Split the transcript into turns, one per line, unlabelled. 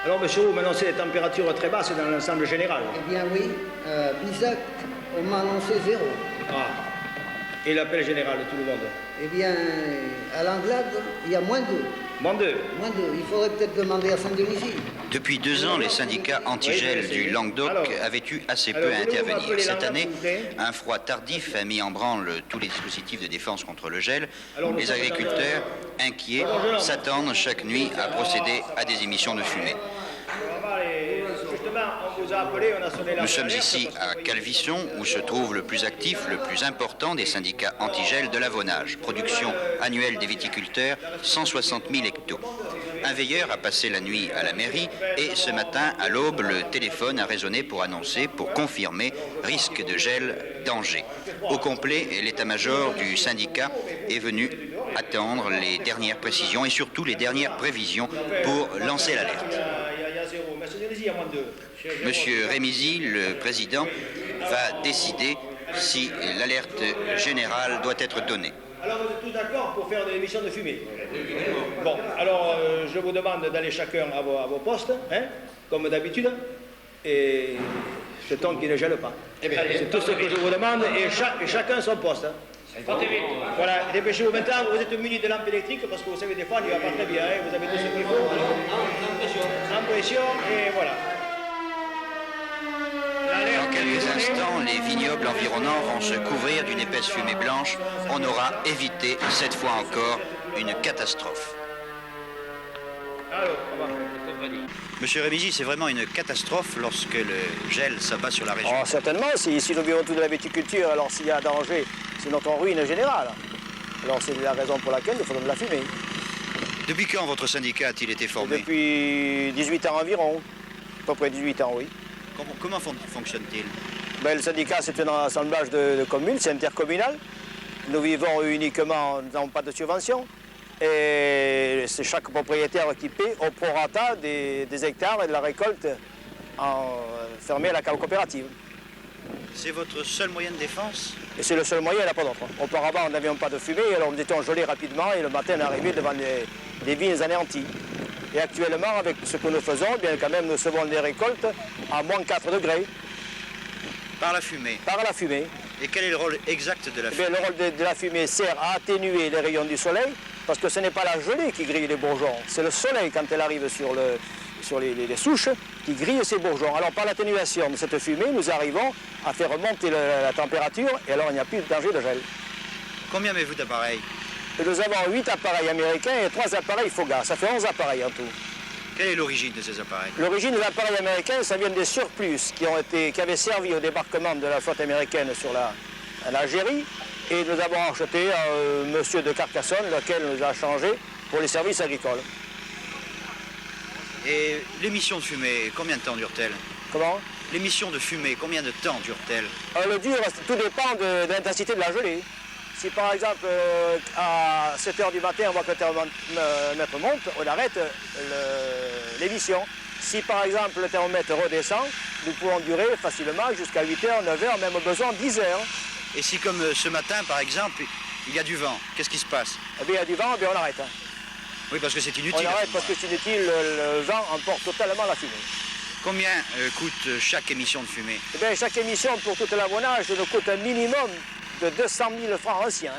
Alors, monsieur, vous m'annoncez des températures très basses dans l'ensemble général.
Eh bien oui, Bisac, on m'a annoncé 0.
Ah. Et l'appel général de tout le monde?
Eh bien, à l'Anglade, il y a -2.
-2.
-2. Il faudrait peut-être demander à Saint-Denis.
Depuis 2 ans, les syndicats anti-gel du Languedoc avaient eu assez peu à intervenir. Cette année, un froid tardif a mis en branle tous les dispositifs de défense contre le gel. Les agriculteurs, inquiets, s'attendent chaque nuit à procéder à des émissions de fumée. Nous sommes ici à Calvisson, où se trouve le plus actif, le plus important des syndicats anti-gel de l'Avonage. Production annuelle des viticulteurs, 160 000 hectos. Un veilleur a passé la nuit à la mairie et ce matin, à l'aube, le téléphone a résonné pour annoncer, pour confirmer, risque de gel, danger. Au complet, l'état-major du syndicat est venu attendre les dernières précisions et surtout les dernières prévisions pour lancer l'alerte. Monsieur Rémisy, le président, va décider si l'alerte générale doit être donnée.
Alors vous êtes tous d'accord pour faire des émissions de fumée? Bon, alors je vous demande d'aller chacun à vos postes, hein, comme d'habitude, et jetons qu'il ne gèle pas. C'est tout ce que je vous demande, et chacun son poste. Hein. Voilà, dépêchez-vous maintenant, vous êtes munis de lampes électriques, parce que vous savez, des fois, il ne va pas très bien, hein, vous avez tout ce qu'il faut. En pression, et voilà.
Dans quelques instants, les vignobles environnants vont se couvrir d'une épaisse fumée blanche. On aura évité, cette fois encore, une catastrophe. Monsieur Rémisy, c'est vraiment une catastrophe lorsque le gel s'abat sur la région.
Oh, certainement, si nous vivons tout de la viticulture, alors s'il y a danger, c'est notre ruine générale. Alors c'est la raison pour laquelle nous faisons de la fumée.
Depuis quand votre syndicat a-t-il été formé?
Depuis 18 ans environ, à peu près 18 ans, oui.
Comment fonctionne-t-il?
Le syndicat, c'est un assemblage de communes, c'est intercommunal. Nous vivons uniquement, nous n'avons pas de subvention. Et c'est chaque propriétaire qui paie au prorata des hectares et de la récolte fermée à la cave coopérative.
C'est votre seul moyen de défense?
Et c'est le seul moyen, il n'y en a pas d'autre. Auparavant, on n'avions pas de fumée, alors nous étions gelés rapidement et le matin, on arrivait devant des vignes anéanties. Et actuellement, avec ce que nous faisons, eh bien, quand même, nous recevons des récoltes à -4 degrés.
Par la fumée?
Par la fumée.
Et quel est le rôle exact de la fumée?
Eh bien, le rôle de la fumée sert à atténuer les rayons du soleil, parce que ce n'est pas la gelée qui grille les bourgeons, c'est le soleil quand elle arrive sur les souches qui grille ces bourgeons. Alors par l'atténuation de cette fumée, nous arrivons à faire remonter la température et alors il n'y a plus de danger de gel.
Combien avez-vous d'appareils?
Nous avons 8 appareils américains et 3 appareils Foga, ça fait 11 appareils en tout.
Quelle est l'origine de ces appareils?
L'origine des appareils américains, ça vient des surplus qui avaient servi au débarquement de la flotte américaine sur l'Algérie. Et nous avons acheté un monsieur de Carcassonne, lequel nous a changé pour les services agricoles.
Et l'émission de fumée, combien de temps dure-t-elle?
Comment?
L'émission de fumée, combien de temps dure-t-elle?
Le dur, tout dépend de l'intensité de la gelée. Si par exemple à 7 h du matin on voit que le thermomètre monte, on arrête l'émission. Si par exemple le thermomètre redescend, nous pouvons durer facilement jusqu'à 8 h, 9 h, même besoin 10 h.
Et si comme ce matin par exemple, il y a du vent, qu'est-ce qui se passe?
Eh bien il y a du vent, eh bien, on arrête.
Oui, parce que c'est inutile.
On arrête parce que c'est inutile, le vent emporte totalement la fumée.
Combien coûte chaque émission de fumée?
Eh bien chaque émission pour toute l'Avonage nous coûte un minimum de 200 000 francs anciens.